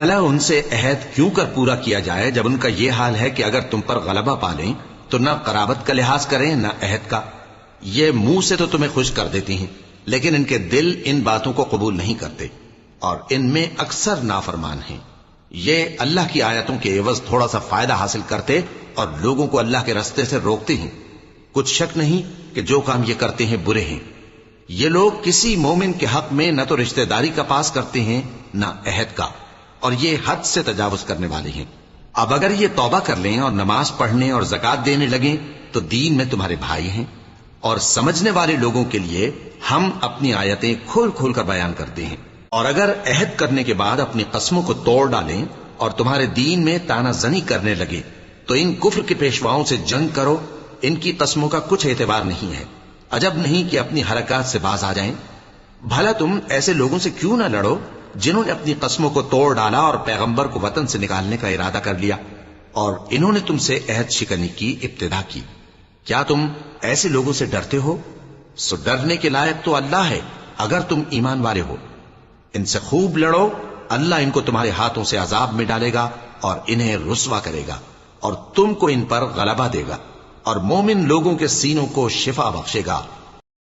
بھلا ان سے عہد کیوں کر پورا کیا جائے جب ان کا یہ حال ہے کہ اگر تم پر غلبہ پا لیں تو نہ قرابت کا لحاظ کریں نہ عہد کا. یہ منہ سے تو تمہیں خوش کر دیتی ہیں لیکن ان کے دل ان باتوں کو قبول نہیں کرتے اور ان میں اکثر نافرمان ہیں. یہ اللہ کی آیتوں کے عوض تھوڑا سا فائدہ حاصل کرتے اور لوگوں کو اللہ کے رستے سے روکتے ہیں. کچھ شک نہیں کہ جو کام یہ کرتے ہیں برے ہیں. یہ لوگ کسی مومن کے حق میں نہ تو رشتہ داری کا پاس کرتے ہیں نہ عہد کا، اور یہ حد سے تجاوز کرنے والے ہیں. اب اگر یہ توبہ کر لیں اور نماز پڑھنے اور زکات دینے لگیں تو دین میں تمہارے بھائی ہیں. اور سمجھنے والے لوگوں کے لیے ہم اپنی آیتیں کھول کھول کر بیان کرتے ہیں. اور اگر عہد کرنے کے بعد اپنی قسموں کو توڑ ڈالیں اور تمہارے دین میں تانا زنی کرنے لگے تو ان کفر کے پیشواؤں سے جنگ کرو. ان کی قسموں کا کچھ اعتبار نہیں ہے. عجب نہیں کہ اپنی حرکات سے باز آ جائیں. بھلا تم ایسے لوگوں سے کیوں نہ لڑو جنہوں نے اپنی قسموں کو توڑ ڈالا اور پیغمبر کو وطن سے نکالنے کا ارادہ کر لیا اور انہوں نے تم سے عہد شکنی کی ابتدا کی. کیا تم ایسے لوگوں سے ڈرتے ہو؟ سو ڈرنے کے لائق تو اللہ ہے اگر تم ایمان والے ہو. ان سے خوب لڑو. اللہ ان کو تمہارے ہاتھوں سے عذاب میں ڈالے گا اور انہیں رسوا کرے گا اور تم کو ان پر غلبہ دے گا اور مومن لوگوں کے سینوں کو شفا بخشے گا